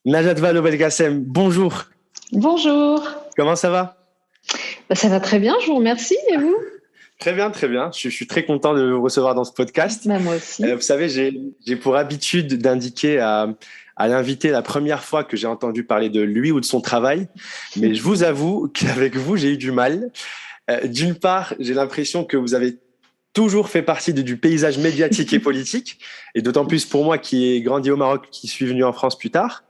Najat Vallaud-Belkacem, bonjour. Bonjour. Comment ça va? Ça va très bien, je vous remercie. Et vous? Très bien, très bien. Je suis très content de vous recevoir dans ce podcast. Moi aussi. Vous savez, j'ai pour habitude d'indiquer à l'invité la première fois que j'ai entendu parler de lui ou de son travail. Mais je vous avoue qu'avec vous, j'ai eu du mal. D'une part, j'ai l'impression que vous avez toujours fait partie du paysage médiatique et politique, et d'autant plus pour moi qui ai grandi au Maroc, qui suis venu en France plus tard.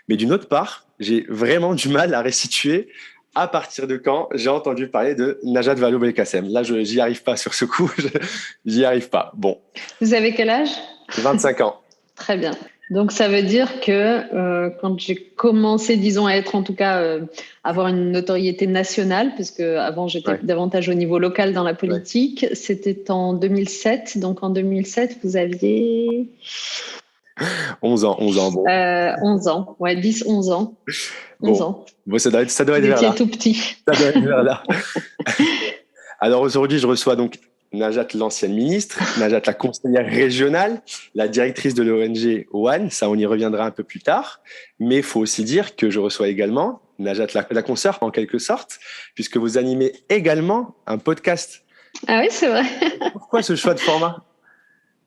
Mais d'une autre part, j'ai vraiment du mal à restituer à partir de quand j'ai entendu parler de Najat Vallaud-Belkacem. Là, j'y arrive pas sur ce coup, j'y arrive pas. Bon. Vous avez quel âge? 25 ans. Très bien. Donc, ça veut dire que quand j'ai commencé, disons, à être en tout cas, avoir une notoriété nationale, parce qu'avant, j'étais davantage au niveau local dans la politique, c'était en 2007. Donc, en 2007, vous aviez… 11 ans, bon. 11 ans, 10, 11 ans. 11 ans. Bon, ça doit être vers là. Vous étiez tout petit. Ça doit être vers là. Alors aujourd'hui, je reçois donc Najat, l'ancienne ministre, Najat, la conseillère régionale, la directrice de l'ONG One, ça on y reviendra un peu plus tard, mais il faut aussi dire que je reçois également Najat, la consoeur en quelque sorte, puisque vous animez également un podcast. Ah oui, c'est vrai. Pourquoi ce choix de format ?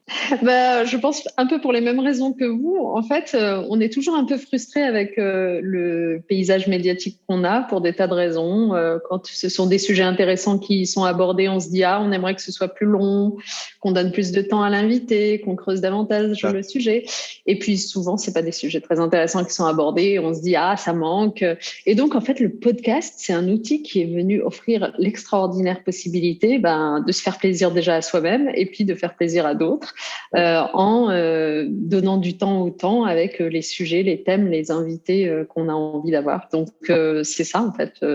Je pense un peu pour les mêmes raisons que vous. En fait, on est toujours un peu frustré avec le paysage médiatique qu'on a pour des tas de raisons. Quand ce sont des sujets intéressants qui sont abordés, on se dit on aimerait que ce soit plus long, qu'on donne plus de temps à l'invité, qu'on creuse davantage le sujet. Et puis souvent, c'est pas des sujets très intéressants qui sont abordés. On se dit ça manque. Et donc en fait, le podcast, c'est un outil qui est venu offrir l'extraordinaire possibilité de se faire plaisir déjà à soi-même et puis de faire plaisir à d'autres. En donnant du temps au temps avec les sujets, les thèmes, les invités qu'on a envie d'avoir. Donc, c'est ça, en fait.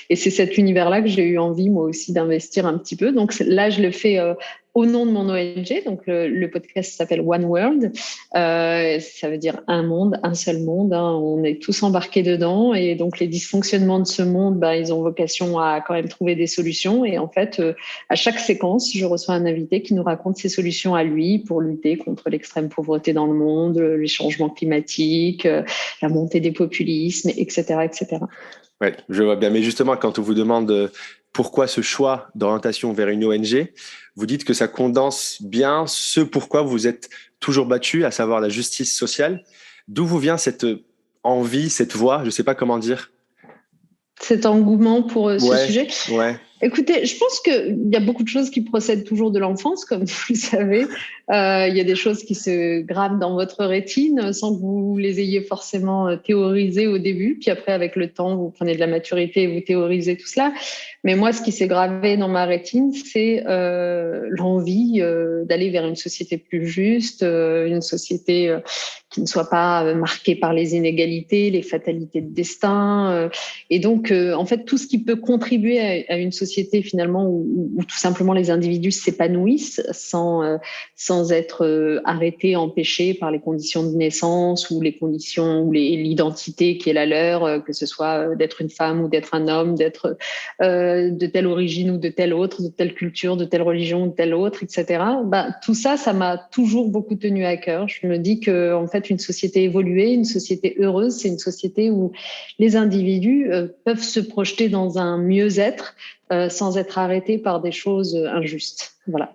Et c'est cet univers-là que j'ai eu envie, moi aussi, d'investir un petit peu. Donc, là, je le fais au nom de mon ONG. Donc, le podcast s'appelle One World. Ça veut dire un monde, un seul monde. On est tous embarqués dedans. Et donc, les dysfonctionnements de ce monde, ils ont vocation à quand même trouver des solutions. Et en fait, à chaque séquence, je reçois un invité qui nous raconte ses solutions à lui pour lutter contre l'extrême pauvreté dans le monde, les changements climatiques, la montée des populismes, etc., etc. Oui, je vois bien. Mais justement, quand on vous demande pourquoi ce choix d'orientation vers une ONG, vous dites que ça condense bien ce pourquoi vous êtes toujours battu, à savoir la justice sociale. D'où vous vient cette envie, cette voix, je ne sais pas comment dire. Cet engouement pour ce sujet. Ouais. Écoutez, je pense qu'il y a beaucoup de choses qui procèdent toujours de l'enfance, comme vous le savez. Il y a des choses qui se gravent dans votre rétine sans que vous les ayez forcément théorisées au début. Puis après, avec le temps, vous prenez de la maturité et vous théorisez tout cela. Mais moi, ce qui s'est gravé dans ma rétine, c'est l'envie d'aller vers une société plus juste, une société qui ne soit pas marquée par les inégalités, les fatalités de destin. Et donc, en fait, tout ce qui peut contribuer à une société finalement où tout simplement les individus s'épanouissent sans être arrêtés, empêchés par les conditions de naissance ou les conditions ou l'identité qui est la leur, que ce soit d'être une femme ou d'être un homme, d'être de telle origine ou de telle autre, de telle culture, de telle religion ou de telle autre, etc. Tout ça, ça m'a toujours beaucoup tenu à cœur. Je me dis que en fait, une société évoluée, une société heureuse, c'est une société où les individus peuvent se projeter dans un mieux-être sans être arrêtés par des choses injustes. Voilà.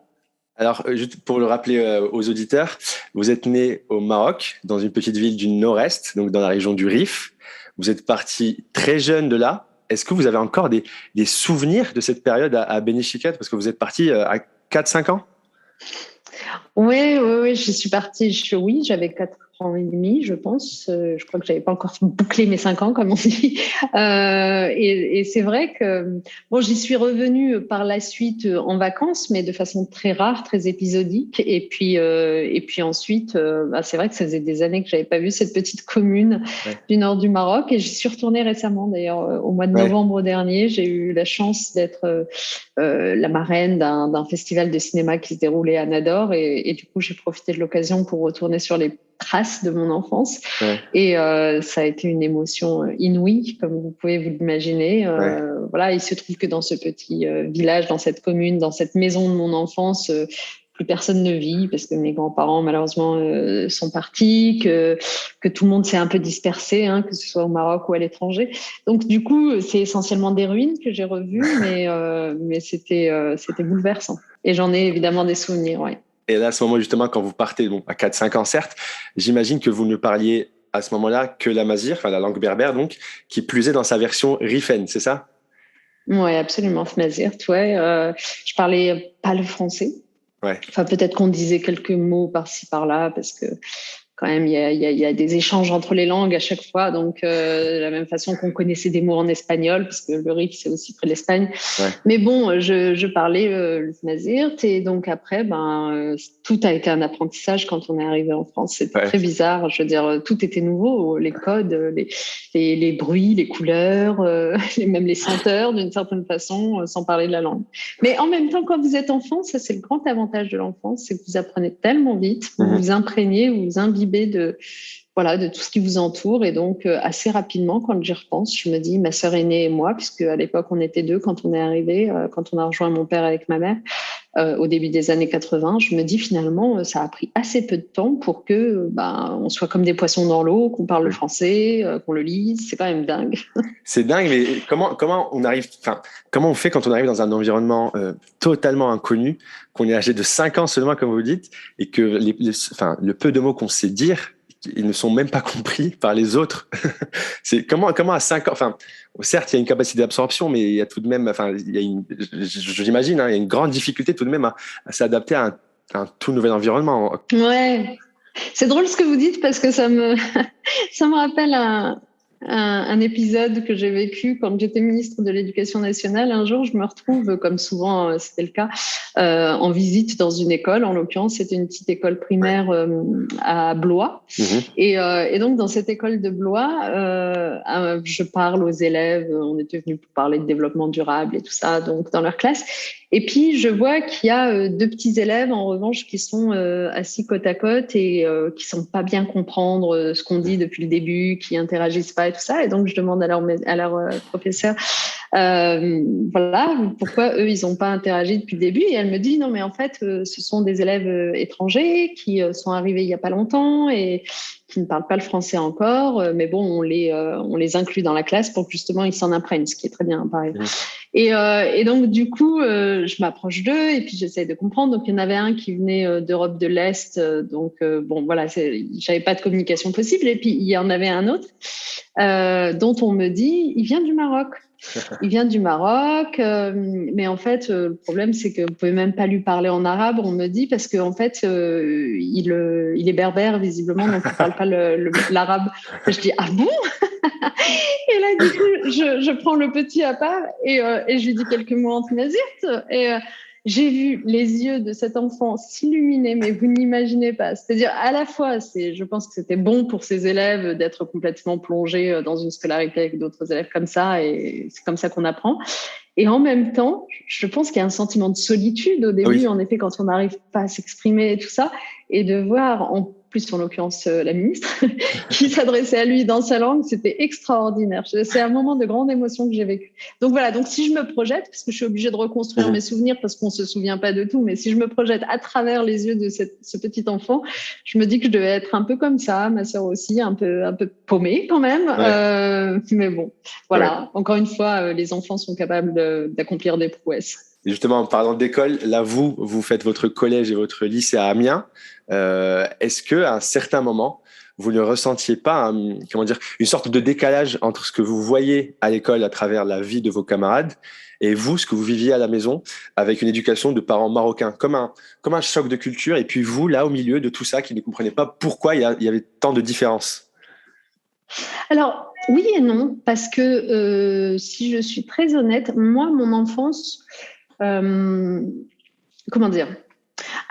Alors, juste pour le rappeler aux auditeurs, vous êtes né au Maroc, dans une petite ville du nord-est, donc dans la région du Rif. Vous êtes parti très jeune de là. Est-ce que vous avez encore des souvenirs de cette période à Beni Chikhat, parce que vous êtes parti à 4-5 ans? Oui, je suis partie, j'avais 4 ans et demi, je pense. Je crois que j'avais pas encore bouclé mes 5 ans, comme on dit. Et c'est vrai que j'y suis revenue par la suite en vacances, mais de façon très rare, très épisodique. Et puis ensuite, c'est vrai que ça faisait des années que j'avais pas vu cette petite commune du nord du Maroc. Et j'y suis retournée récemment, d'ailleurs, au mois de novembre dernier. J'ai eu la chance d'être la marraine d'un festival de cinéma qui se déroulait à Nador. Et du coup, j'ai profité de l'occasion pour retourner sur les traces de mon enfance. Ouais. Et ça a été une émotion inouïe, comme vous pouvez vous l'imaginer. Ouais. Voilà, il se trouve que dans ce petit village, dans cette commune, dans cette maison de mon enfance, plus personne ne vit parce que mes grands-parents malheureusement sont partis, que tout le monde s'est un peu dispersé, hein, que ce soit au Maroc ou à l'étranger. Donc du coup, c'est essentiellement des ruines que j'ai revues, mais c'était bouleversant. Et j'en ai évidemment des souvenirs, ouais. Et là, à ce moment, justement, quand vous partez, bon, à 4-5 ans, certes, j'imagine que vous ne parliez à ce moment-là que l'amazigh, enfin la langue berbère, donc, qui plus est dans sa version rifaine, c'est ça? Ouais, absolument, Fnazir. Ouais, je parlais pas le français. Ouais. Enfin, peut-être qu'on disait quelques mots par-ci par-là, parce que quand même, il y a des échanges entre les langues à chaque fois. Donc, de la même façon qu'on connaissait des mots en espagnol, parce que le Rif, c'est aussi près de l'Espagne. Ouais. Mais bon, je parlais le Tmazirt. Et donc, après, tout a été un apprentissage quand on est arrivé en France. C'était très bizarre. Je veux dire, tout était nouveau. Les codes, les bruits, les couleurs, même les senteurs, d'une certaine façon, sans parler de la langue. Mais en même temps, quand vous êtes enfant, ça, c'est le grand avantage de l'enfance, c'est que vous apprenez tellement vite, vous vous imprégnez, vous vous imbibez de tout ce qui vous entoure. Et donc, assez rapidement, quand j'y repense, je me dis, ma sœur aînée et moi, puisque à l'époque, on était deux quand on est arrivé, quand on a rejoint mon père avec ma mère, au début des années 80, je me dis finalement, ça a pris assez peu de temps pour que on soit comme des poissons dans l'eau, qu'on parle le français, qu'on le lise. C'est quand même dingue. C'est dingue, mais comment on fait quand on arrive dans un environnement totalement inconnu, qu'on est âgé de 5 ans seulement, comme vous dites, et que le peu de mots qu'on sait dire, ils ne sont même pas compris par les autres. C'est comment à 5 ans, enfin, certes, il y a une capacité d'absorption, mais il y a tout de même, enfin, j'imagine, hein, il y a une grande difficulté tout de même à s'adapter à un tout nouvel environnement. Ouais. C'est drôle ce que vous dites parce que ça me rappelle un épisode que j'ai vécu quand j'étais ministre de l'Éducation nationale. Un jour, je me retrouve, comme souvent c'était le cas, en visite dans une école. En l'occurrence, c'était une petite école primaire à Blois. Et donc, dans cette école de Blois, je parle aux élèves. On était venus pour parler de développement durable et tout ça, donc dans leur classe. Et puis, je vois qu'il y a deux petits élèves, en revanche, qui sont assis côte à côte et qui ne semblent pas bien comprendre ce qu'on dit depuis le début, qui interagissent pas et tout ça. Et donc, je demande à leur professeur, pourquoi eux, ils n'ont pas interagi depuis le début. Et elle me dit, non, mais en fait, ce sont des élèves étrangers qui sont arrivés il n'y a pas longtemps et qui ne parlent pas le français encore. Mais bon, on les inclut dans la classe pour que justement, ils s'en apprennent, ce qui est très bien, pareil. Et donc, du coup, je m'approche d'eux et puis j'essaie de comprendre. Donc, il y en avait un qui venait d'Europe de l'Est. Donc, j'avais pas de communication possible. Et puis, il y en avait un autre dont on me dit, il vient du Maroc. Il vient du Maroc, mais en fait, le problème, c'est que vous pouvez même pas lui parler en arabe, on me dit, parce qu'en fait, il est berbère, visiblement, donc il parle pas l'arabe. Je dis, ah bon? Et là, du coup, je prends le petit à part et je lui dis quelques mots en tmazight. Et j'ai vu les yeux de cet enfant s'illuminer, mais vous n'imaginez pas. C'est-à-dire, à la fois, je pense que c'était bon pour ces élèves d'être complètement plongés dans une scolarité avec d'autres élèves comme ça, et c'est comme ça qu'on apprend. Et en même temps, je pense qu'il y a un sentiment de solitude au début, en effet, quand on n'arrive pas à s'exprimer et tout ça, et de voir, en plus en l'occurrence la ministre, qui s'adressait à lui dans sa langue, c'était extraordinaire. C'est un moment de grande émotion que j'ai vécu. Donc voilà, donc si je me projette, parce que je suis obligée de reconstruire mes souvenirs parce qu'on se souvient pas de tout, mais si je me projette à travers les yeux de ce petit enfant, je me dis que je devais être un peu comme ça, ma sœur aussi, un peu paumée quand même. Mais bon, voilà. Encore une fois, les enfants sont capables d'accomplir des prouesses. Et justement, en parlant d'école, là, vous faites votre collège et votre lycée à Amiens. Est-ce qu'à un certain moment, vous ne ressentiez pas une sorte de décalage entre ce que vous voyez à l'école à travers la vie de vos camarades et vous, ce que vous viviez à la maison avec une éducation de parents marocains, comme un choc de culture, et puis vous, là, au milieu de tout ça, qui ne comprenez pas pourquoi il y avait tant de différences? Alors, oui et non, parce que si je suis très honnête, moi, mon enfance, comment dire ?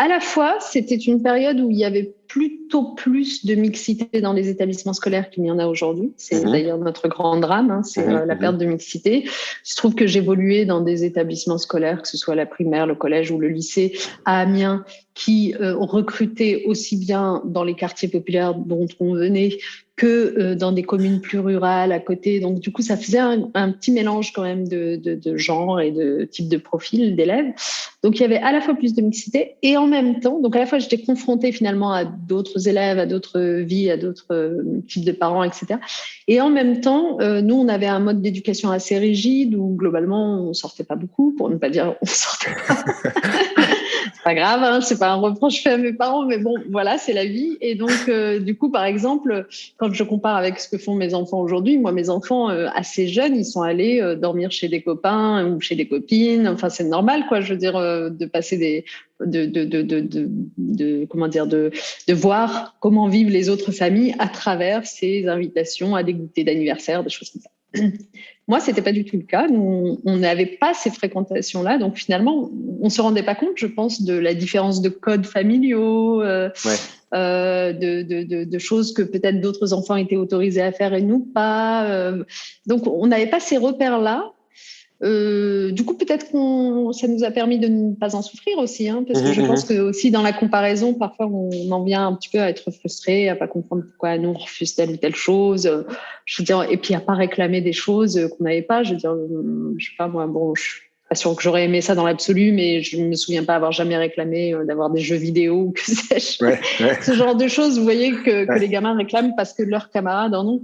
À la fois, c'était une période où il y avait plutôt plus de mixité dans les établissements scolaires qu'il n'y en a aujourd'hui. C'est d'ailleurs notre grand drame, hein, c'est la perte de mixité. Il se trouve que j'évoluais dans des établissements scolaires, que ce soit la primaire, le collège ou le lycée à Amiens, qui recrutaient aussi bien dans les quartiers populaires dont on venait que dans des communes plus rurales à côté. Donc, du coup, ça faisait un petit mélange quand même de genre et de type de profil d'élèves. Donc, il y avait à la fois plus de mixité et en même temps, donc à la fois, j'étais confrontée finalement à d'autres élèves, à d'autres vies, à d'autres types de parents, etc. Et en même temps, nous, on avait un mode d'éducation assez rigide où globalement, on sortait pas beaucoup, pour ne pas dire on sortait pas. C'est pas grave, hein, c'est pas un reproche fait à mes parents, mais bon, voilà, c'est la vie. Et donc, du coup, par exemple, quand je compare avec ce que font mes enfants aujourd'hui, moi, mes enfants assez jeunes, ils sont allés dormir chez des copains ou chez des copines. Enfin, c'est normal, quoi. Je veux dire, de passer comment dire, de voir comment vivent les autres familles à travers ces invitations à des goûters d'anniversaire, des choses comme ça. Moi, c'était pas du tout le cas. Nous, on n'avait pas ces fréquentations-là, donc finalement, on se rendait pas compte, je pense, de la différence de codes familiaux, de choses que peut-être d'autres enfants étaient autorisés à faire et nous pas. Donc, on n'avait pas ces repères-là. Du coup, peut-être ça nous a permis de ne pas en souffrir aussi, hein, parce que je pense que aussi dans la comparaison, parfois on en vient un petit peu à être frustré, à pas comprendre pourquoi nous on refuse telle ou telle chose. Je veux dire, et puis à pas réclamer des choses qu'on n'avait pas. Je veux dire, je sais pas moi, bon, je suis pas sûre que j'aurais aimé ça dans l'absolu, mais je me souviens pas avoir jamais réclamé d'avoir des jeux vidéo ou que sais-je. Ce genre de choses, vous voyez que les gamins réclament parce que leurs camarades en ont.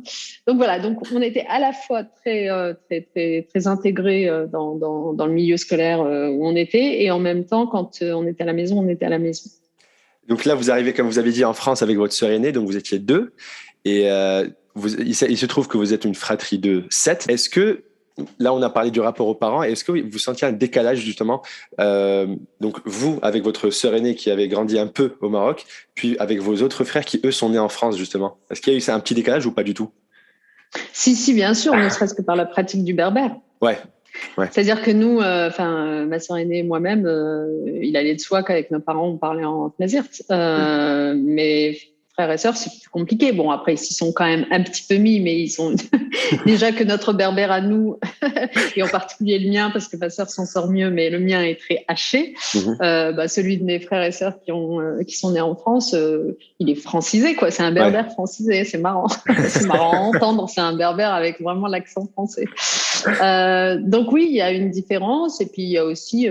Donc voilà, donc on était à la fois très intégrés dans le milieu scolaire où on était, et en même temps, quand on était à la maison, on était à la maison. Donc là, vous arrivez, comme vous avez dit, en France avec votre sœur aînée, donc vous étiez deux, et il se trouve que vous êtes une fratrie de 7. Est-ce que, là on a parlé du rapport aux parents, est-ce que vous sentiez un décalage justement, donc vous avec votre sœur aînée qui avait grandi un peu au Maroc, puis avec vos autres frères qui eux sont nés en France justement, est-ce qu'il y a eu un petit décalage ou pas du tout? Si, bien sûr, ne serait-ce que par la pratique du berbère. Ouais. C'est-à-dire que nous, ma sœur aînée et moi-même, il allait de soi qu'avec nos parents, on parlait en tmazirt. Mais frères et sœurs, c'est plus compliqué. Bon, après, ils s'y sont quand même un petit peu mis, mais ils sont déjà que notre berbère à nous, et en particulier le mien, parce que ma sœur s'en sort mieux, mais le mien est très haché. Celui de mes frères et sœurs qui sont nés en France, il est francisé, quoi. C'est un berbère francisé. C'est marrant. C'est marrant à entendre. C'est un berbère avec vraiment l'accent français. Donc oui, il y a une différence, et puis il y a aussi,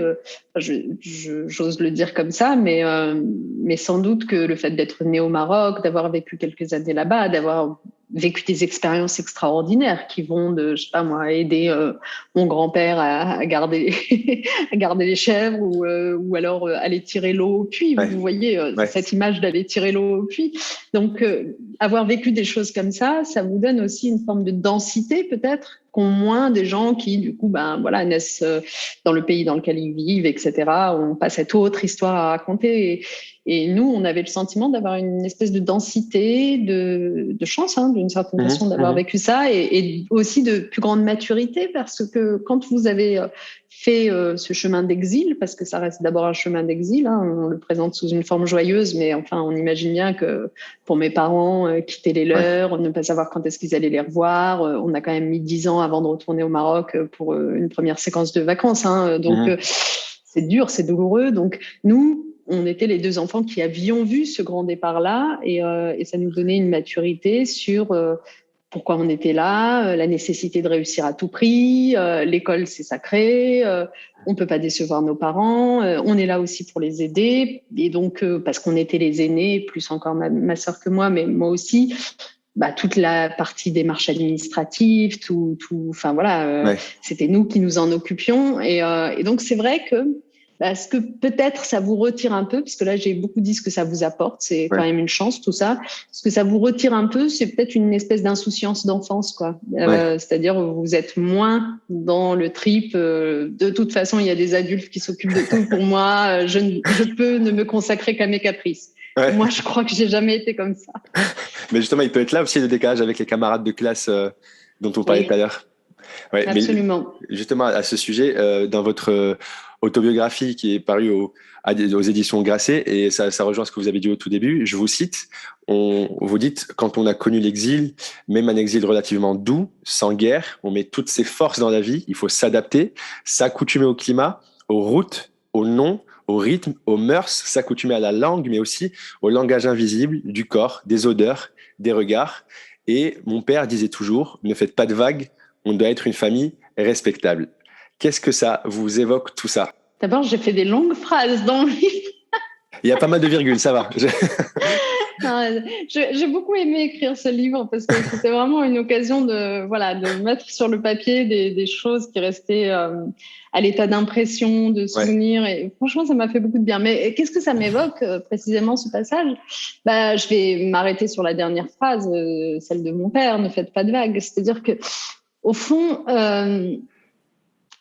j'ose le dire comme ça, mais sans doute que le fait d'être né au Maroc, d'avoir vécu quelques années là-bas, d'avoir vécu des expériences extraordinaires qui vont de, je sais pas moi, aider mon grand-père à garder les chèvres, ou alors aller tirer l'eau au puits. Vous voyez cette image d'aller tirer l'eau au puits. Donc avoir vécu des choses comme ça vous donne aussi une forme de densité peut-être qu'ont moins des gens qui du coup naissent dans le pays dans lequel ils vivent, etc. On pas cette autre histoire à raconter. Et nous, on avait le sentiment d'avoir une espèce de densité, de chance, hein, d'une certaine façon, d'avoir vécu ça, et aussi de plus grande maturité, parce que quand vous avez fait ce chemin d'exil, parce que ça reste d'abord un chemin d'exil, hein, on le présente sous une forme joyeuse, mais enfin, on imagine bien que pour mes parents, quitter les leurs, ne pas savoir quand est-ce qu'ils allaient les revoir, on a quand même mis 10 ans avant de retourner au Maroc pour une première séquence de vacances, hein, donc c'est dur, c'est douloureux. Donc nous, on était les deux enfants qui avions vu ce grand départ-là, et ça nous donnait une maturité sur pourquoi on était là, la nécessité de réussir à tout prix, l'école c'est sacré, on peut pas décevoir nos parents, on est là aussi pour les aider, et donc parce qu'on était les aînés, plus encore ma sœur que moi, mais moi aussi. Toute la partie démarche administrative, enfin voilà, c'était nous qui nous en occupions, et donc c'est vrai que ce que peut-être ça vous retire un peu, parce que là j'ai beaucoup dit ce que ça vous apporte, c'est quand même une chance tout ça. Ce que ça vous retire un peu, c'est peut-être une espèce d'insouciance d'enfance, quoi. C'est-à-dire vous êtes moins dans le trip. De toute façon, il y a des adultes qui s'occupent de tout pour moi. Je peux ne me consacrer qu'à mes caprices. Moi, je crois que j'ai jamais été comme ça. Mais justement, il peut être là aussi le décalage avec les camarades de classe dont on parlait tout à l'heure. Absolument. Mais justement, à ce sujet, dans votre autobiographie qui est parue aux éditions Grasset, et ça rejoint ce que vous avez dit au tout début. Je vous cite, vous dites, quand on a connu l'exil, même un exil relativement doux, sans guerre, on met toutes ses forces dans la vie, il faut s'adapter, s'accoutumer au climat, aux routes, aux noms, au rythme, aux mœurs, s'accoutumer à la langue, mais aussi au langage invisible du corps, des odeurs, des regards. Et mon père disait toujours, ne faites pas de vagues, on doit être une famille respectable. Qu'est-ce que ça vous évoque, tout ça? D'abord, j'ai fait des longues phrases dans le livre. Il y a pas mal de virgules, ça va. J'ai beaucoup aimé écrire ce livre parce que c'était vraiment une occasion de mettre sur le papier des choses qui restaient à l'état d'impression, de souvenirs. Ouais. Et franchement, ça m'a fait beaucoup de bien. Mais qu'est-ce que ça m'évoque précisément, ce passage? Je vais m'arrêter sur la dernière phrase, celle de mon père, ne faites pas de vagues. C'est-à-dire que, au fond,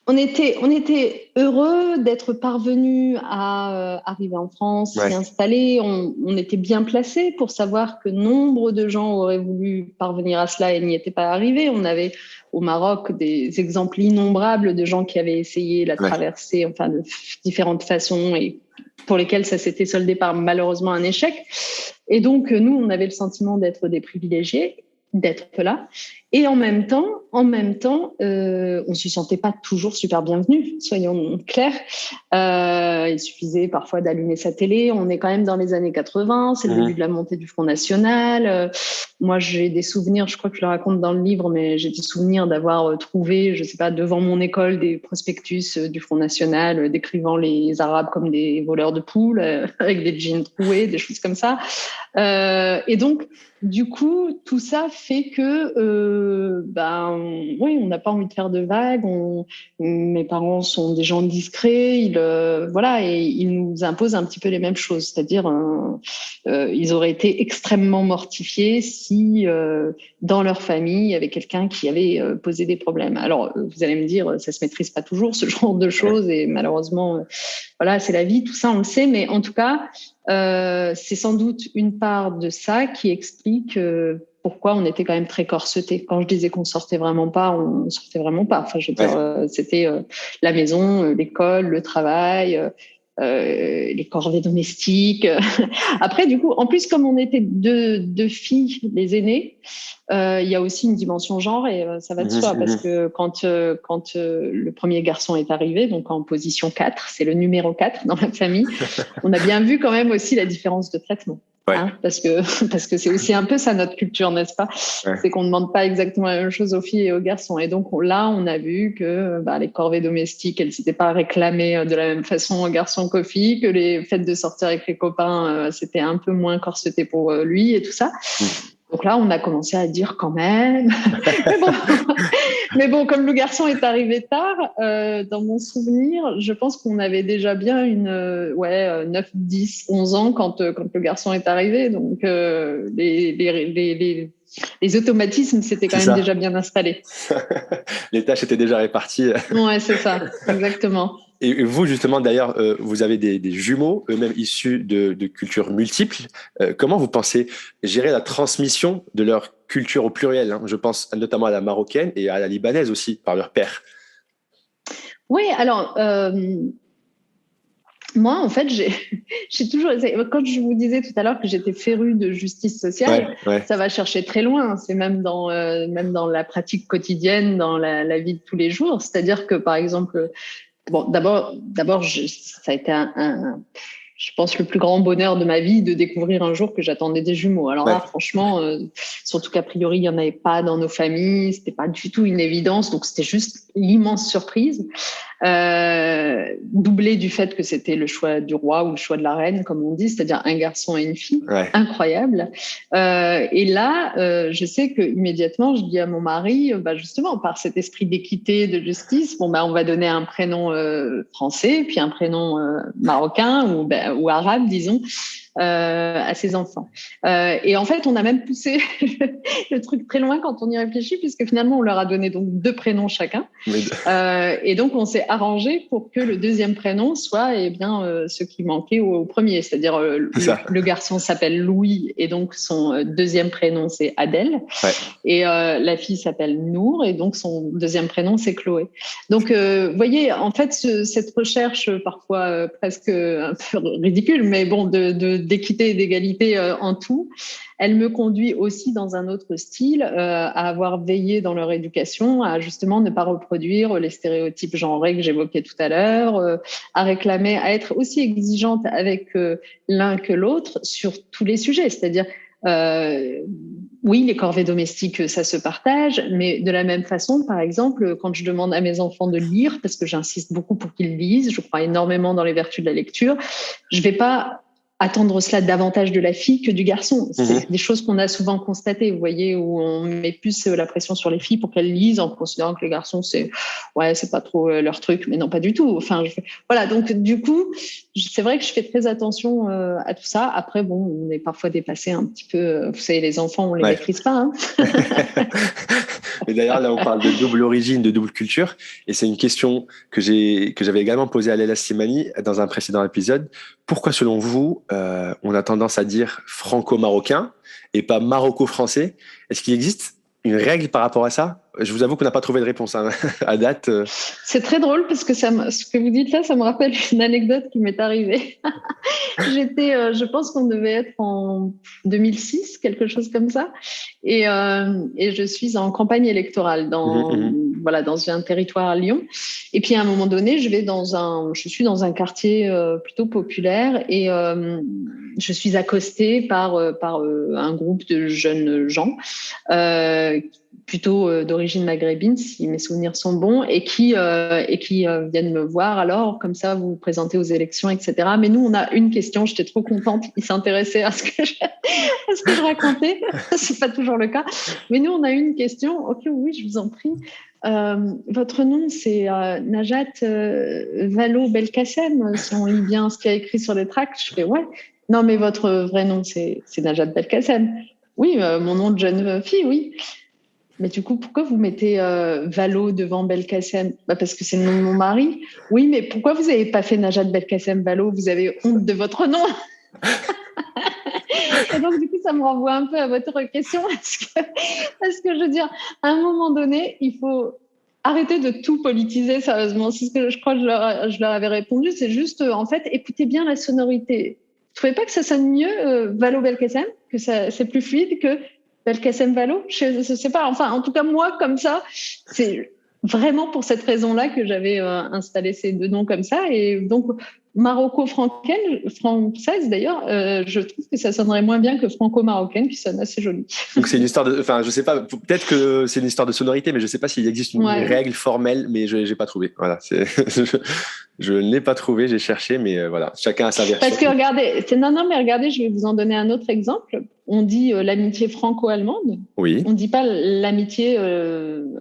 on était heureux d'être parvenus à arriver en France, s'y installer. On était bien placés pour savoir que nombre de gens auraient voulu parvenir à cela et n'y étaient pas arrivés. On avait au Maroc des exemples innombrables de gens qui avaient essayé la traversée, enfin de différentes façons, et pour lesquels ça s'était soldé par malheureusement un échec. Et donc nous, on avait le sentiment d'être des privilégiés, d'être là. Et en même temps, on se sentait pas toujours super bienvenus, soyons clairs. Il suffisait parfois d'allumer sa télé. On est quand même dans les années 80, c'est le début de la montée du Front National. Moi, j'ai des souvenirs, je crois que je le raconte dans le livre, mais j'ai des souvenirs d'avoir trouvé, je sais pas, devant mon école, des prospectus du Front National décrivant les Arabes comme des voleurs de poules, avec des jeans troués, des choses comme ça. Et donc, du coup, tout ça fait que on n'a pas envie de faire de vagues. Mes parents sont des gens discrets. Et ils nous imposent un petit peu les mêmes choses. C'est-à-dire, ils auraient été extrêmement mortifiés si dans leur famille il y avait quelqu'un qui avait posé des problèmes. Alors, vous allez me dire, ça se maîtrise pas toujours ce genre de choses, et malheureusement, c'est la vie. Tout ça, on le sait, mais en tout cas. C'est sans doute une part de ça qui explique pourquoi on était quand même très corsetés. Quand je disais qu'on sortait vraiment pas, on sortait vraiment pas. Enfin, je veux dire, c'était la maison, l'école, le travail, les corvées domestiques. Après, du coup, en plus, comme on était deux filles, les aînées, il y a aussi une dimension genre, et ça va de soi, parce que quand le premier garçon est arrivé, donc en position 4, c'est le numéro 4 dans la famille, on a bien vu quand même aussi la différence de traitement. Parce que c'est aussi un peu ça notre culture, n'est-ce pas? C'est qu'on ne demande pas exactement la même chose aux filles et aux garçons. Et donc là, on a vu que les corvées domestiques, elles s'étaient pas réclamées de la même façon aux garçons qu'aux filles, que les fêtes de sortir avec les copains, c'était un peu moins corseté pour lui et tout ça. Donc là, on a commencé à dire quand même. mais bon, comme le garçon est arrivé tard, dans mon souvenir, je pense qu'on avait déjà bien 9, 10, 11 ans quand le garçon est arrivé. Donc les automatismes s'étaient quand même déjà bien installés. Les tâches étaient déjà réparties. Ouais, c'est ça, exactement. Et vous, justement, d'ailleurs, vous avez des jumeaux, eux-mêmes issus de cultures multiples. Comment vous pensez gérer la transmission de leur culture au pluriel, hein? Je pense notamment à la marocaine et à la libanaise aussi, par leur père. Oui, alors, moi, en fait, j'ai toujours essayé. Quand je vous disais tout à l'heure que j'étais férue de justice sociale, ça va chercher très loin. C'est même dans la pratique quotidienne, dans la vie de tous les jours. C'est-à-dire que, par exemple, d'abord, ça a été je pense, le plus grand bonheur de ma vie de découvrir un jour que j'attendais des jumeaux. Alors là, franchement, surtout qu'a priori, il n'y en avait pas dans nos familles. C'était pas du tout une évidence. Donc, c'était juste l'immense surprise. Doublé du fait que c'était le choix du roi ou le choix de la reine, comme on dit, c'est-à-dire un garçon et une fille. Incroyable. Et là, je sais que immédiatement, je dis à mon mari, justement, par cet esprit d'équité, de justice, on va donner un prénom français, puis un prénom marocain ou arabe, disons. à ses enfants. Et en fait, on a même poussé le truc très loin quand on y réfléchit, puisque finalement, on leur a donné donc 2 prénoms chacun. Et donc, on s'est arrangé pour que le deuxième prénom soit ce qui manquait au premier. C'est-à-dire, le garçon s'appelle Louis, et donc son deuxième prénom, c'est Adèle. Ouais. Et la fille s'appelle Nour, et donc son deuxième prénom, c'est Chloé. Donc, vous voyez, en fait, cette recherche, parfois presque un peu ridicule, mais bon, d'équité et d'égalité en tout, elle me conduit aussi dans un autre style à avoir veillé dans leur éducation, à justement ne pas reproduire les stéréotypes genrés que j'évoquais tout à l'heure, à réclamer, à être aussi exigeante avec l'un que l'autre sur tous les sujets. C'est-à-dire, oui, les corvées domestiques, ça se partage, mais de la même façon, par exemple, quand je demande à mes enfants de lire, parce que j'insiste beaucoup pour qu'ils lisent, je crois énormément dans les vertus de la lecture, je ne vais pas attendre cela davantage de la fille que du garçon. C'est des choses qu'on a souvent constatées, vous voyez, où on met plus la pression sur les filles pour qu'elles lisent en considérant que les garçons, c'est pas trop leur truc, mais non, pas du tout. Enfin, voilà, donc du coup, c'est vrai que je fais très attention à tout ça. Après, bon, on est parfois dépassé un petit peu. Vous savez, les enfants, on les maîtrise pas. Hein. Et d'ailleurs, là, on parle de double origine, de double culture. Et c'est une question que j'avais également posée à Leila Slimani dans un précédent épisode. Pourquoi, selon vous, on a tendance à dire franco-marocain et pas maroco-français? Est-ce qu'il existe une règle par rapport à ça? Je vous avoue qu'on n'a pas trouvé de réponse à date. C'est très drôle parce que ce que vous dites là, ça me rappelle une anecdote qui m'est arrivée. Je pense qu'on devait être en 2006, quelque chose comme ça, et je suis en campagne électorale dans un territoire à Lyon. Et puis à un moment donné, je suis dans un quartier plutôt populaire et je suis accostée par un groupe de jeunes gens. Plutôt d'origine maghrébine, si mes souvenirs sont bons, et qui viennent me voir. Alors, comme ça, vous vous présentez aux élections, etc. Mais nous, on a une question. J'étais trop contente. Ils s'intéressaient à ce que je racontais. C'est pas toujours le cas. Mais nous, on a une question. Ok, oui, je vous en prie. Votre nom, c'est Najat Vallaud Belkacem, si on lit bien ce qu'il y a écrit sur les tracts. Je fais ouais. Non, mais votre vrai nom, c'est Najat Belkacem. Oui, mon nom de jeune fille, oui. Mais du coup, pourquoi vous mettez Vallaud devant Belkacem? Parce que c'est le nom de mon mari. Oui, mais pourquoi vous n'avez pas fait Najat Belkacem Vallaud? Vous avez honte de votre nom. Et donc, du coup, ça me renvoie un peu à votre question. Parce que je veux dire, à un moment donné, il faut arrêter de tout politiser, sérieusement. C'est ce que je crois que je leur avais répondu. C'est juste, en fait, écoutez bien la sonorité. Vous trouvez pas que ça sonne mieux, Vallaud Belkacem, que c'est plus fluide que Belkacem Vallaud? Je sais pas. Enfin, en tout cas, moi, comme ça, c'est vraiment pour cette raison-là que j'avais installé ces 2 noms comme ça. Et donc, française d'ailleurs, je trouve que ça sonnerait moins bien que franco-marocaine, qui sonne assez joli. Donc c'est une histoire je sais pas, peut-être que c'est une histoire de sonorité, mais je sais pas s'il existe une règle formelle, mais je n'ai pas trouvé. Voilà, je ne l'ai pas trouvé, j'ai cherché, mais voilà, chacun a sa version. Parce que regardez, mais regardez, je vais vous en donner un autre exemple. On dit l'amitié franco-allemande. Oui. On ne dit pas l'amitié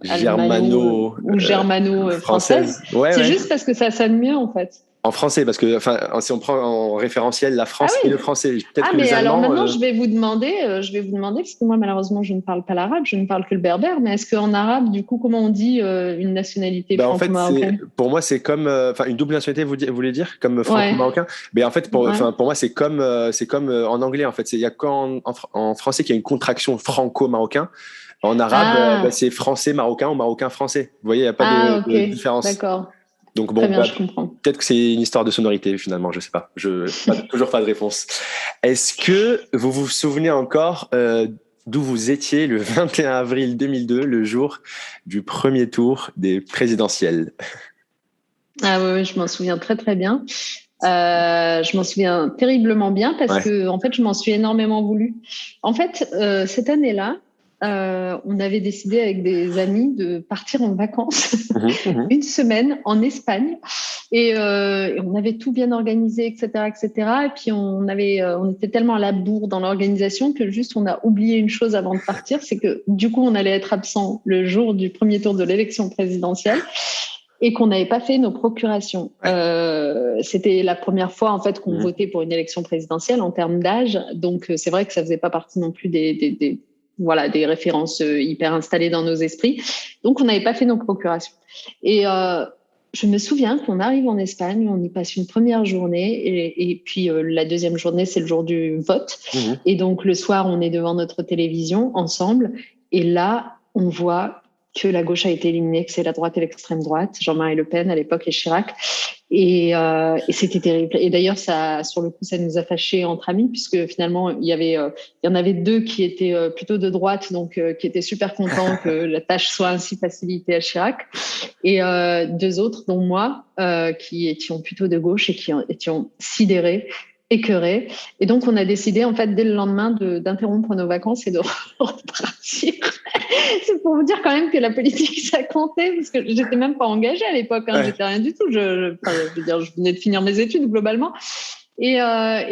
germano-française. C'est juste parce que ça sonne mieux, en fait. En français, parce que si on prend en référentiel la France et le français, peut-être que mais les Allemands, alors maintenant, je vais vous demander, parce que moi, malheureusement, je ne parle pas l'arabe, je ne parle que le berbère, mais est-ce qu'en arabe, du coup, comment on dit une nationalité franco-marocaine? Pour moi, c'est comme une double nationalité, vous voulez dire, comme franco-marocain. Mais en fait, pour moi, c'est comme en anglais. En fait, il y a qu'en français qu'il y a une contraction franco-marocain. En arabe, c'est français-marocain ou marocain-français. Vous voyez, il n'y a pas de différence. D'accord. Donc bon, bien, je comprends. Peut-être que c'est une histoire de sonorité finalement, je sais pas. Toujours pas de réponse. Est-ce que vous vous souvenez encore d'où vous étiez le 21 avril 2002, le jour du premier tour des présidentielles? Ah oui, je m'en souviens très très bien. Je m'en souviens terriblement bien parce que en fait, je m'en suis énormément voulu. En fait, cette année-là, on avait décidé avec des amis de partir en vacances une semaine en Espagne et on avait tout bien organisé, etc., etc. Et puis on était tellement à la bourre dans l'organisation que juste on a oublié une chose avant de partir, c'est que du coup on allait être absent le jour du premier tour de l'élection présidentielle. et qu'on n'avait pas fait nos procurations. C'était la première fois en fait qu'on votait pour une élection présidentielle en termes d'âge, donc c'est vrai que ça faisait pas partie non plus des références hyper installées dans nos esprits. Donc on n'avait pas fait nos procurations. Et je me souviens qu'on arrive en Espagne, on y passe une première journée et puis la deuxième journée, c'est le jour du vote. Et donc le soir, on est devant notre télévision ensemble et là, on voit que la gauche a été éliminée, que c'est la droite et l'extrême droite, Jean-Marie Le Pen à l'époque et Chirac. Et c'était terrible. Et d'ailleurs, ça, sur le coup, ça nous a fâchés entre amis, puisque finalement, il y en avait deux qui étaient plutôt de droite, donc qui étaient super contents que la tâche soit ainsi facilitée à Chirac, et deux autres, dont moi, qui étions plutôt de gauche et qui étions sidérés, écœurés. Et donc, on a décidé, en fait, dès le lendemain, d'interrompre nos vacances et de repartir. C'est pour vous dire quand même que la politique, ça comptait, parce que j'étais même pas engagée à l'époque, j'étais rien du tout. Je venais de finir mes études globalement. Et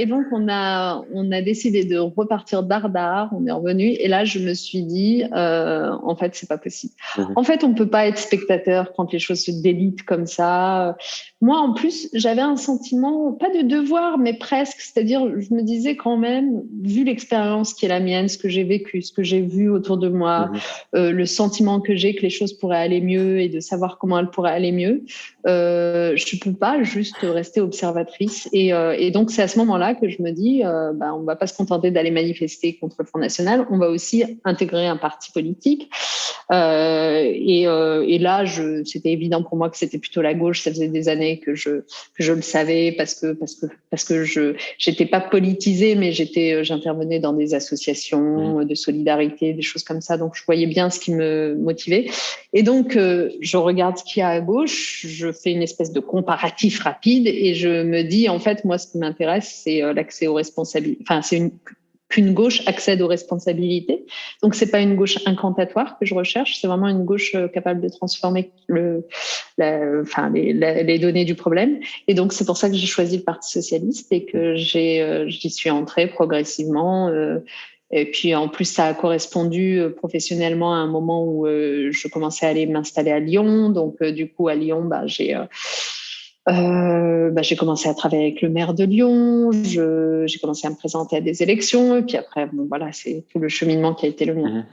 donc, on a décidé de repartir d'Ardard, on est revenu, et là, je me suis dit, en fait, c'est pas possible. En fait, on peut pas être spectateur quand les choses se délitent comme ça. Moi, en plus, j'avais un sentiment, pas de devoir, mais presque, c'est-à-dire, je me disais quand même, vu l'expérience qui est la mienne, ce que j'ai vécu, ce que j'ai vu autour de moi, le sentiment que j'ai que les choses pourraient aller mieux et de savoir comment elles pourraient aller mieux, je peux pas juste rester observatrice. Et donc, c'est à ce moment-là que je me dis, on va pas se contenter d'aller manifester contre le Front National, on va aussi intégrer un parti politique. Et là, c'était évident pour moi que c'était plutôt la gauche. Ça faisait des années que je le savais parce que j'étais pas politisée, mais j'intervenais dans des associations de solidarité, des choses comme ça. Donc, je voyais bien ce qui me motivait. Et donc, je regarde ce qu'il y a à gauche, je fais une espèce de comparatif rapide et je me dis, en fait, moi, ce qui m'intéresse, c'est l'accès aux responsabilités. Enfin, qu'une gauche accède aux responsabilités. Donc, c'est pas une gauche incantatoire que je recherche, c'est vraiment une gauche capable de transformer les données du problème. Et donc, c'est pour ça que j'ai choisi le Parti socialiste et que j'y suis entrée progressivement. Et puis, en plus, ça a correspondu professionnellement à un moment où je commençais à aller m'installer à Lyon. Donc, du coup, à Lyon, j'ai commencé à travailler avec le maire de Lyon. J'ai commencé à me présenter à des élections. Et puis après, c'est tout le cheminement qui a été le mien.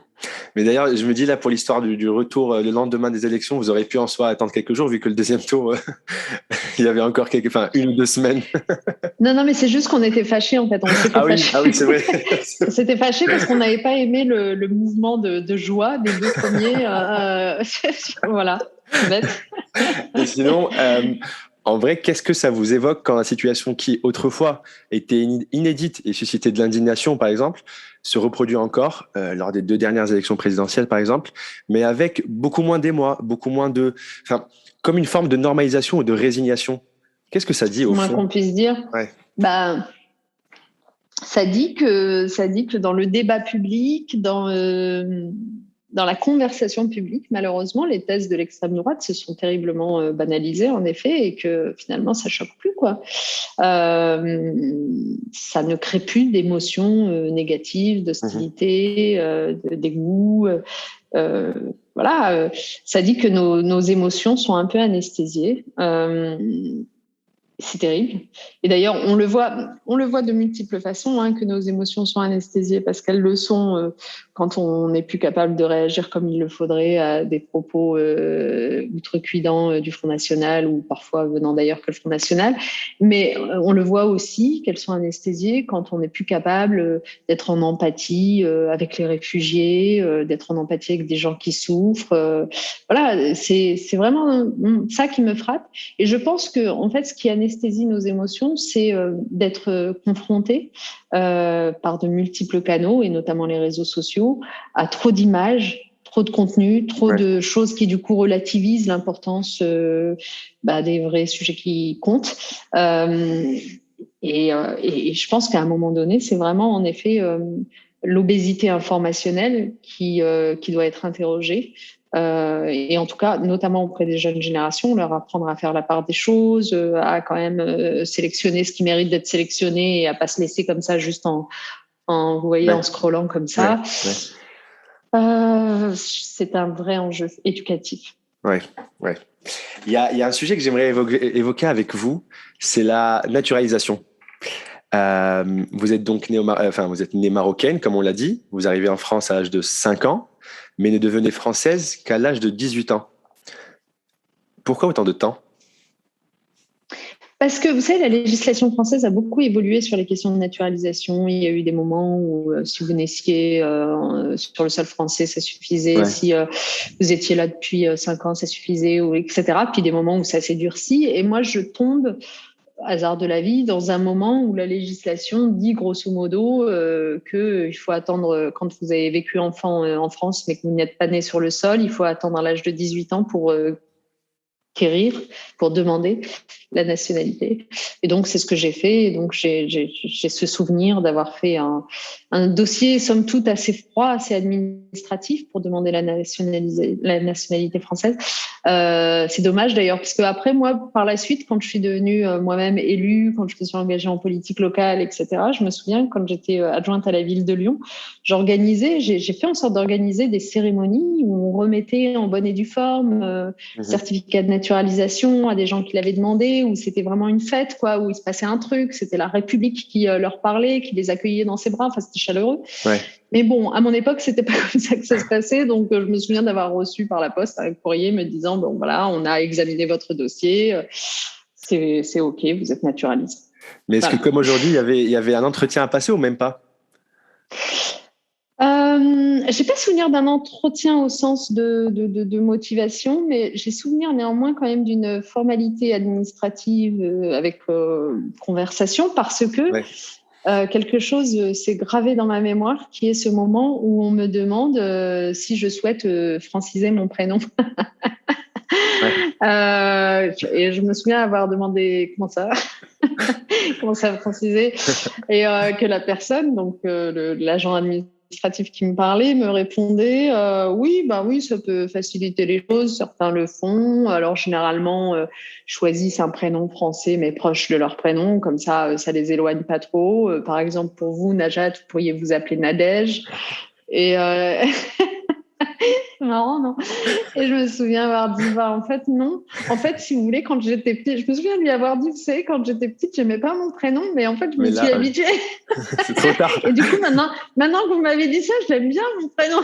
Mais d'ailleurs, je me dis là, pour l'histoire du retour le lendemain des élections, vous auriez pu en soi attendre quelques jours, vu que le deuxième tour, il y avait encore une ou deux semaines. Non, mais c'est juste qu'on était fâchés, en fait. On s'était fâchés. Oui, c'est vrai. On s'était fâchés parce qu'on n'avait pas aimé le mouvement de joie des deux premiers. Voilà, c'est bête. Et sinon, en vrai, qu'est-ce que ça vous évoque quand la situation qui, autrefois, était inédite et suscitait de l'indignation, par exemple, se reproduit encore lors des 2 dernières élections présidentielles, par exemple, mais avec beaucoup moins d'émoi, beaucoup moins comme une forme de normalisation ou de résignation. Qu'est-ce que ça dit au fond ? Moins qu'on puisse dire. Ouais. Ça dit que dans le débat public, dans la conversation publique, malheureusement, les thèses de l'extrême droite se sont terriblement banalisées, en effet, et que finalement, ça choque plus, quoi. Ça ne crée plus d'émotions négatives, d'hostilité, de dégoût. Ça dit que nos émotions sont un peu anesthésiées. C'est terrible. Et d'ailleurs, on le voit de multiples façons, que nos émotions sont anesthésiées parce qu'elles le sont quand on n'est plus capable de réagir comme il le faudrait à des propos outrecuidants du Front National ou parfois venant d'ailleurs que le Front National. Mais on le voit aussi qu'elles sont anesthésiées quand on n'est plus capable d'être en empathie avec les réfugiés, d'être en empathie avec des gens qui souffrent. C'est vraiment ça qui me frappe. Et je pense que en fait, ce qui anesthésie nos émotions, c'est d'être confronté par de multiples canaux, et notamment les réseaux sociaux, à trop d'images, trop de contenu, trop de choses qui du coup relativisent l'importance des vrais sujets qui comptent. Et je pense qu'à un moment donné, c'est vraiment en effet l'obésité informationnelle qui doit être interrogée. Et en tout cas, notamment auprès des jeunes générations, leur apprendre à faire la part des choses, à quand même sélectionner ce qui mérite d'être sélectionné et à pas se laisser comme ça juste en scrollant comme ça. C'est un vrai enjeu éducatif. Ouais, ouais. Il y a un sujet que j'aimerais évoquer avec vous, c'est la naturalisation. Vous êtes donc vous êtes née marocaine, comme on l'a dit. Vous arrivez en France à l'âge de 5 ans, mais ne devenez française qu'à l'âge de 18 ans. Pourquoi autant de temps? Parce que vous savez, la législation française a beaucoup évolué sur les questions de naturalisation. Il y a eu des moments où si vous naissiez sur le sol français, ça suffisait. Ouais. Si vous étiez là depuis 5 ans, ça suffisait, ou, etc. Puis des moments où ça s'est durci. Et moi, je tombe, hasard de la vie, dans un moment où la législation dit grosso modo qu'il faut attendre, quand vous avez vécu enfant en France, mais que vous n'êtes pas né sur le sol, il faut attendre l'âge de 18 ans pour quérir, pour demander la nationalité. Et donc, c'est ce que j'ai fait. Et donc, j'ai ce souvenir d'avoir fait un dossier, somme toute, assez froid, assez administratif pour demander la nationalité française. C'est dommage, d'ailleurs, parce que après, moi, par la suite, quand je suis devenue moi-même élue, quand je me suis engagée en politique locale, etc., je me souviens, quand j'étais adjointe à la ville de Lyon, j'ai fait en sorte d'organiser des cérémonies où on remettait en bonne et due forme certificat de naturalisation à des gens qui l'avaient demandé, où c'était vraiment une fête, quoi, où il se passait un truc, c'était la République qui leur parlait, qui les accueillait dans ses bras, enfin c'était chaleureux. Ouais. Mais bon, à mon époque, c'était pas comme ça que ça se passait, donc je me souviens d'avoir reçu par la poste un courrier me disant, bon voilà, on a examiné votre dossier, c'est OK, vous êtes naturalisé. Mais est-ce que comme aujourd'hui, il y avait un entretien à passer ou même pas? J'ai pas souvenir d'un entretien au sens de motivation, mais j'ai souvenir néanmoins quand même d'une formalité administrative avec conversation, parce que Ouais. quelque chose s'est gravé dans ma mémoire, qui est ce moment où on me demande si je souhaite franciser mon prénom. Ouais. Et je me souviens avoir demandé comment ça, comment ça franciser, et que la personne, donc l'agent administratif qui me parlait, me répondait oui, bah oui, ça peut faciliter les choses, certains le font. Alors généralement choisissent un prénom français mais proche de leur prénom, comme ça ça les éloigne pas trop. Par exemple, pour vous, Najat, vous pourriez vous appeler Nadège. Et c'est marrant, non? Et je me souviens avoir dit, bah, en fait, non. En fait, si vous voulez, quand j'étais petite, je me souviens de lui avoir dit, vous savez, quand j'étais petite, j'aimais pas mon prénom, mais en fait, je me Mais suis là, habituée. c'est trop tard. Et du coup, maintenant que vous m'avez dit ça, je l'aime bien, mon prénom.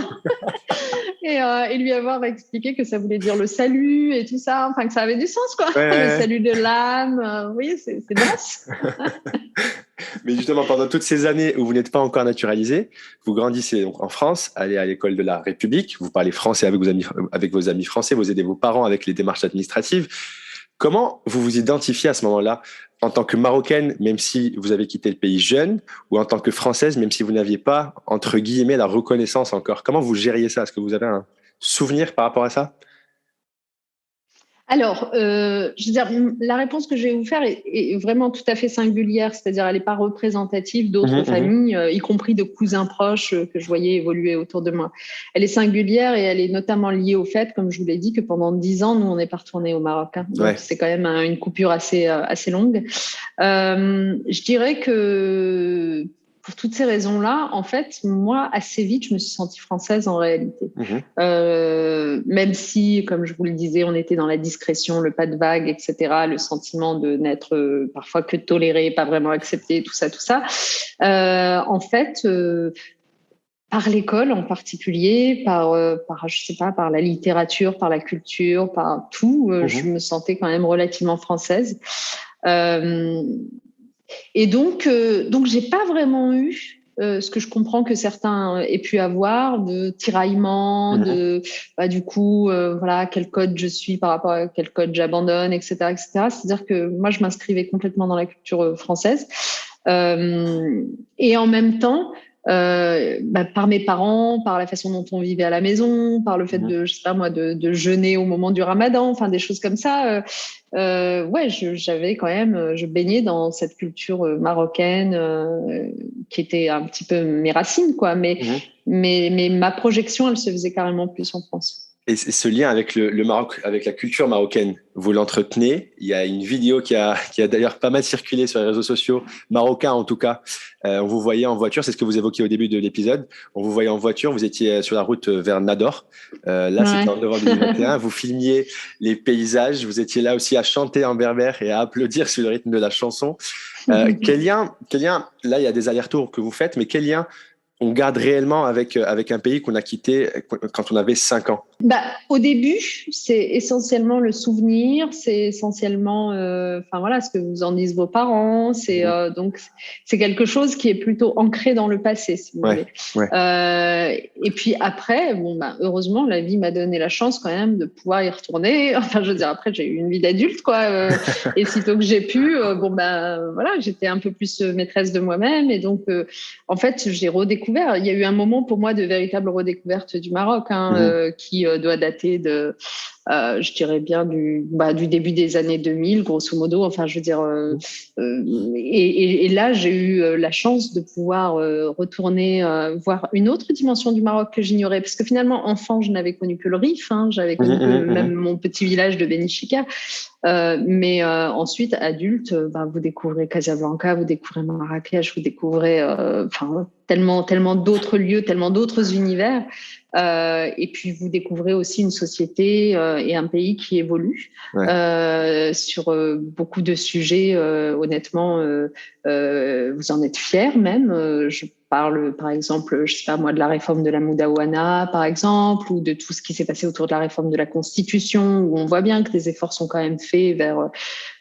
Et lui avoir expliqué que ça voulait dire le salut et tout ça, enfin, que ça avait du sens, quoi. Le Ouais. salut de l'âme. Vous voyez, c'est dense. Mais justement, pendant toutes ces années où vous n'êtes pas encore naturalisé, vous grandissez donc en France, allez à l'école de la République, vous parlez français avec vos amis français, vous aidez vos parents avec les démarches administratives. Comment vous vous identifiez à ce moment-là en tant que Marocaine, même si vous avez quitté le pays jeune, ou en tant que Française, même si vous n'aviez pas, entre guillemets, la reconnaissance encore? Comment vous gériez ça? Est-ce que vous avez un souvenir par rapport à ça? Alors, je veux dire, la réponse que je vais vous faire est vraiment tout à fait singulière, c'est-à-dire elle n'est pas représentative d'autres familles, y compris de cousins proches que je voyais évoluer autour de moi. Elle est singulière et elle est notamment liée au fait, comme je vous l'ai dit, que pendant 10 ans, nous, on n'est pas retourné au Maroc. Donc, Ouais. c'est quand même une coupure assez longue. Je dirais que pour toutes ces raisons-là, en fait, moi, assez vite, je me suis sentie française en réalité. Même si, comme je vous le disais, on était dans la discrétion, le pas de vague, etc., le sentiment de n'être parfois que toléré, pas vraiment accepté, tout ça, tout ça. En fait, par l'école en particulier, je sais pas, par la littérature, par la culture, par tout, je me sentais quand même relativement française. Et donc j'ai pas vraiment eu ce que je comprends que certains aient pu avoir, de tiraillement, de du coup voilà, quel code je suis par rapport à quel code j'abandonne, etc., etc. C'est-à-dire que moi je m'inscrivais complètement dans la culture française et en même temps par mes parents, par la façon dont on vivait à la maison, par le fait de, je sais pas moi, de jeûner au moment du Ramadan, enfin des choses comme ça. Ouais, j'avais quand même, je baignais dans cette culture marocaine qui était un petit peu mes racines, quoi. Mais ma projection, elle se faisait carrément plus en France. Et ce lien avec le Maroc, avec la culture marocaine, vous l'entretenez. Il y a une vidéo qui a d'ailleurs pas mal circulé sur les réseaux sociaux, marocains en tout cas. On vous voyait en voiture, c'est ce que vous évoquiez au début de l'épisode. On vous voyait en voiture, vous étiez sur la route vers Nador. Là, c'était en novembre 2021. Vous filmiez les paysages. Vous étiez là aussi à chanter en berbère et à applaudir sur le rythme de la chanson. Quel lien, là, il y a des allers-retours que vous faites, mais quel lien on garde réellement avec un pays qu'on a quitté quand on avait 5 ans? Au début, c'est essentiellement le souvenir, c'est essentiellement ce que vous en disent vos parents. Donc, c'est quelque chose qui est plutôt ancré dans le passé, si vous voulez. Ouais. Et puis après, heureusement, la vie m'a donné la chance quand même de pouvoir y retourner. Enfin, je veux dire, après, j'ai eu une vie d'adulte, quoi. Et sitôt que j'ai pu, j'étais un peu plus maîtresse de moi-même. Et donc, en fait, j'ai redécouvert. Il y a eu un moment pour moi de véritable redécouverte du Maroc, qui doit dater de, je dirais bien du début des années 2000, grosso modo. Enfin, je veux dire, et là, j'ai eu la chance de pouvoir retourner voir une autre dimension du Maroc que j'ignorais, parce que finalement, enfant, je n'avais connu que le Rif, j'avais connu même mon petit village de Beni Chika. Mais ensuite, adulte, vous découvrez Casablanca, vous découvrez Marrakech, vous découvrez tellement d'autres lieux, tellement d'autres univers. Et puis, vous découvrez aussi une société et un pays qui évolue sur beaucoup de sujets. Honnêtement, vous en êtes fiers même. Je parle, par exemple, je sais pas moi, de la réforme de la Moudawana, par exemple, ou de tout ce qui s'est passé autour de la réforme de la Constitution, où on voit bien que des efforts sont quand même faits vers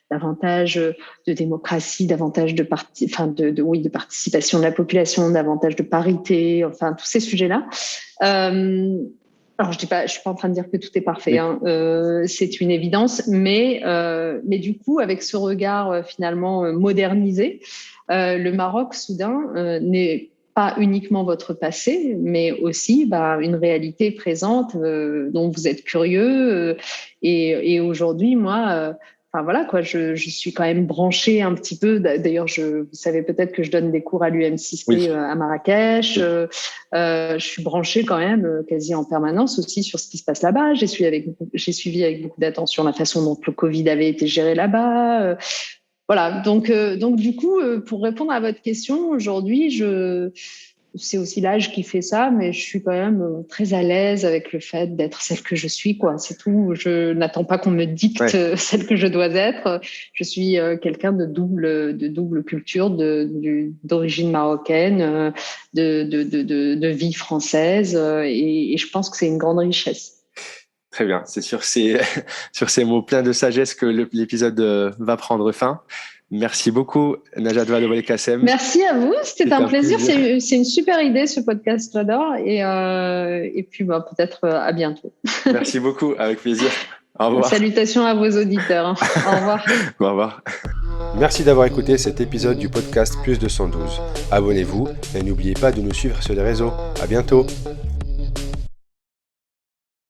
davantage de démocratie, davantage de participation de la population, davantage de parité, enfin tous ces sujets-là. Alors je suis pas en train de dire que tout est parfait, c'est une évidence, mais du coup avec ce regard finalement modernisé, le Maroc soudain n'est pas uniquement votre passé, mais aussi une réalité présente dont vous êtes curieux. Et aujourd'hui, moi, je suis quand même branchée un petit peu. D'ailleurs, vous savez peut-être que je donne des cours à l'UM6T à Marrakech. Je suis branchée quand même quasi en permanence aussi sur ce qui se passe là-bas. J'ai suivi avec beaucoup d'attention la façon dont le Covid avait été géré là-bas. Voilà, donc du coup, pour répondre à votre question, aujourd'hui, c'est aussi l'âge qui fait ça, mais je suis quand même très à l'aise avec le fait d'être celle que je suis, quoi. C'est tout. Je n'attends pas qu'on me dicte celle que je dois être. Je suis quelqu'un de double culture, d'origine marocaine, de vie française, et je pense que c'est une grande richesse. Très bien, c'est sur ces mots pleins de sagesse que l'épisode va prendre fin. Merci beaucoup, Najat Vallaud-Belkacem. Merci à vous, c'était un plaisir. C'est une super idée, ce podcast, j'adore. Et puis, peut-être à bientôt. Merci beaucoup, avec plaisir. Au revoir. Salutations à vos auditeurs. Au revoir. Au revoir. Merci d'avoir écouté cet épisode du podcast Plus 212. Abonnez-vous et n'oubliez pas de nous suivre sur les réseaux. À bientôt.